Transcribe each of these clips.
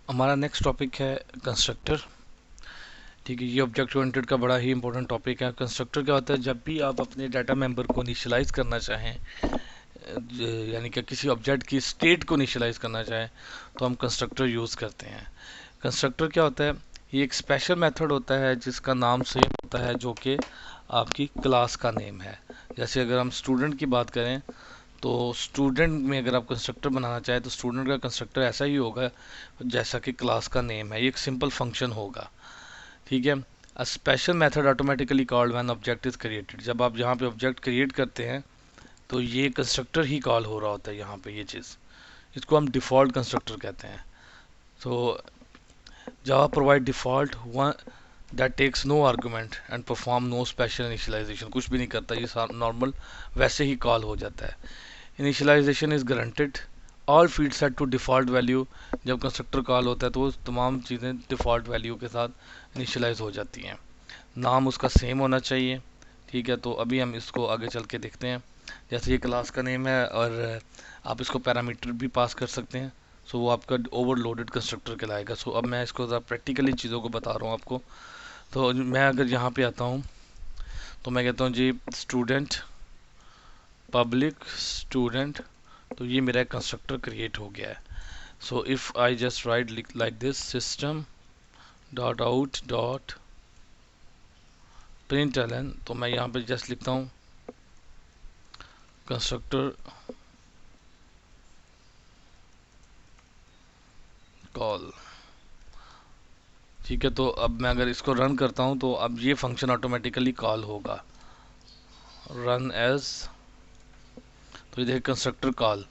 हमारा next topic है constructor. ठीक है, ये ऑब्जेक्ट ओरिएंटेड का बड़ा ही इंपॉर्टेंट टॉपिक है। कंस्ट्रक्टर क्या होता है? जब भी आप अपने डाटा मेंबर को इनिशियलाइज करना चाहें, यानी कि किसी ऑब्जेक्ट की स्टेट को इनिशियलाइज करना चाहें, तो हम कंस्ट्रक्टर यूज़ करते हैं। कंस्ट्रक्टर क्या होता है? ये एक स्पेशल मेथड होता है जिसका नाम सेम होता है जो कि आपकी क्लास का नेम है। जैसे अगर हम स्टूडेंट की बात करें तो स्टूडेंट में अगर आप कंस्ट्रक्टर बनाना चाहें तो स्टूडेंट का कंस्ट्रक्टर ऐसा ही होगा जैसा कि क्लास का नेम है। ये एक सिंपल फंक्शन होगा। ठीक है। A special method automatically called when object is created. जब आप यहाँ पे ऑब्जेक्ट क्रिएट करते हैं तो ये कंस्ट्रक्टर ही कॉल हो रहा होता है यहाँ पे। ये चीज़, इसको हम डिफ़ॉल्ट कंस्ट्रक्टर कहते हैं। तो Java provide default one that takes no argument and perform no special initialization. कुछ भी नहीं करता, ये नॉर्मल वैसे ही कॉल हो जाता है। Initialization is guaranteed, all field set to default value. जब कंस्ट्रक्टर कॉल होता है तो वो तमाम चीज़ें डिफ़ॉल्ट वैल्यू के साथ इनिशियलाइज हो जाती हैं। नाम उसका सेम होना चाहिए। ठीक है, तो अभी हम इसको आगे चल के देखते हैं। जैसे ये क्लास का नेम है और आप इसको पैरामीटर भी पास कर सकते हैं, सो वो आपका ओवरलोडेड कंस्ट्रक्टर कहलाएगा। सो अब मैं इसको ज़रा प्रैक्टिकली चीज़ों को बता रहा हूँ आपको। तो मैं अगर यहाँ पे आता हूँ तो मैं कहता हूँ जी स्टूडेंट, पब्लिक स्टूडेंट, तो ये मेरा कंस्ट्रक्टर क्रिएट हो गया है। So if I just right like this system dot out dot println, तो मैं यहाँ पे जस्ट लिखता हूँ कंस्ट्रक्टर कॉल। ठीक है, तो अब मैं अगर इसको रन करता हूँ तो अब ये फंक्शन ऑटोमेटिकली कॉल होगा, रन एज। तो ये देखिए कंस्ट्रक्टर कॉल।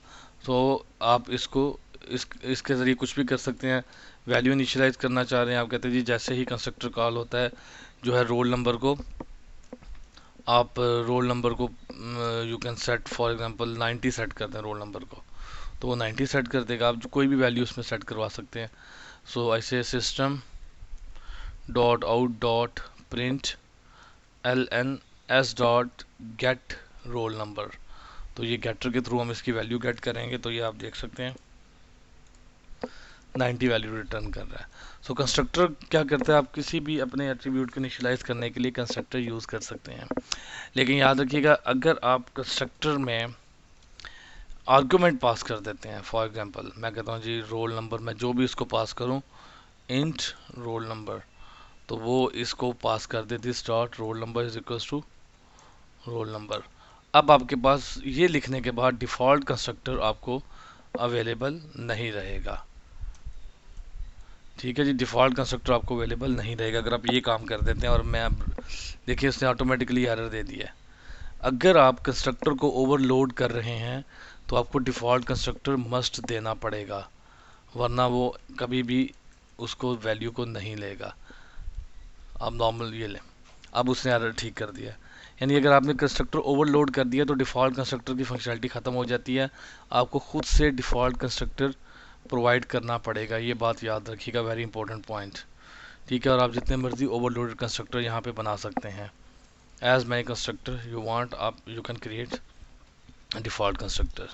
तो आप इसके ज़रिए कुछ भी कर सकते हैं। वैल्यू इनिशियलाइज करना चाह रहे हैं, आप कहते हैं जी जैसे ही कंस्ट्रक्टर कॉल होता है जो है रोल नंबर को, आप रोल नंबर को you can set for example 90 set करते हैं रोल नंबर को, तो वो 90 सेट कर देगा। आप जो कोई भी वैल्यू उसमें सेट करवा सकते हैं। सो ऐसे system dot out dot print L N S dot get roll number. तो ये गेटर के थ्रू हम इसकी वैल्यू गेट करेंगे, तो ये आप देख सकते हैं 90 वैल्यू रिटर्न कर रहा है। सो कंस्ट्रक्टर क्या करता है? आप किसी भी अपने एट्रीब्यूट को इनिशियलाइज करने के लिए कंस्ट्रक्टर यूज़ कर सकते हैं। लेकिन याद रखिएगा, अगर आप कंस्ट्रक्टर में आर्गूमेंट पास कर देते हैं, फॉर एग्जांपल मैं कहता हूँ जी रोल नंबर, मैं जो भी इसको पास करूँ इंट रोल नंबर, तो वो इसको पास कर दे this dot roll number is equals to roll number. अब आपके पास ये लिखने के बाद डिफ़ॉल्ट कंस्ट्रक्टर आपको अवेलेबल नहीं रहेगा। ठीक है जी, डिफ़ॉल्ट कंस्ट्रक्टर आपको अवेलेबल नहीं रहेगा अगर आप ये काम कर देते हैं। और मैं अब देखिए उसने ऑटोमेटिकली एरर दे दिया है। अगर आप कंस्ट्रक्टर को ओवरलोड कर रहे हैं तो आपको डिफ़ॉल्ट कंस्ट्रक्टर मस्ट देना पड़ेगा, वरना वो कभी भी उसको वैल्यू को नहीं लेगा। आप नॉर्मल ये लें, अब उसने एरर ठीक कर दिया। यानी अगर आपने कंस्ट्रक्टर ओवरलोड कर दिया तो डिफ़ॉल्ट कंस्ट्रक्टर की फंक्शनलिटी ख़त्म हो जाती है। आपको खुद से डिफ़ॉल्ट कंस्ट्रक्टर प्रोवाइड करना पड़ेगा। ये बात याद रखिएगा, वेरी इंपॉर्टेंट पॉइंट। ठीक है, और आप जितने मर्जी ओवरलोडेड कंस्ट्रक्टर यहाँ पे बना सकते हैं। As many constructor you want, आप you can create default constructor.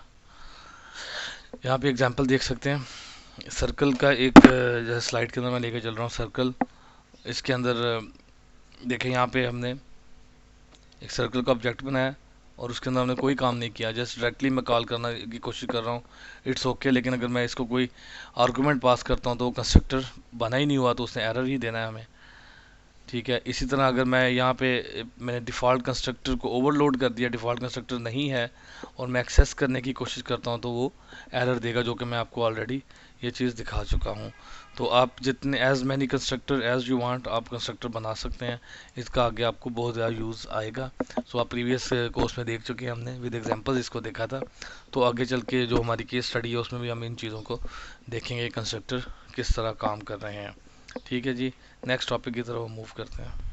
यहाँ पे एग्जांपल देख सकते हैं। सर्कल का एक जैसे स्लाइड के अंदर मैं लेके चल रहा हूँ सर्कल, इसके अंदर देखें यहाँ पे हमने एक सर्कल का ऑब्जेक्ट बनाया और उसके अंदर हमने कोई काम नहीं किया, जस्ट डायरेक्टली मैं कॉल करना की कोशिश कर रहा हूँ, इट्स ओके। लेकिन अगर मैं इसको कोई आर्गूमेंट पास करता हूँ तो कंस्ट्रक्टर बना ही नहीं हुआ, तो उसने एरर ही देना है हमें। ठीक है, इसी तरह अगर मैं यहाँ पे मैंने डिफ़ॉल्ट कंस्ट्रक्टर को ओवरलोड कर दिया, डिफ़ॉल्ट कंस्ट्रक्टर नहीं है और मैं एक्सेस करने की कोशिश करता हूँ तो वो एरर देगा, जो कि मैं आपको ऑलरेडी ये चीज़ दिखा चुका हूँ। तो आप जितने as many constructor as you want आप कंस्ट्रक्टर बना सकते हैं। इसका आगे आपको बहुत ज़्यादा यूज़ आएगा। सो आप प्रीवियस कोर्स में देख चुके हैं, हमने विद एग्जांपल्स इसको देखा था। तो आगे चल के जो हमारी केस स्टडी है उसमें भी हम इन चीज़ों को देखेंगे, कंस्ट्रक्टर किस तरह काम कर रहे हैं। ठीक है जी, नेक्स्ट टॉपिक की तरफ मूव करते हैं।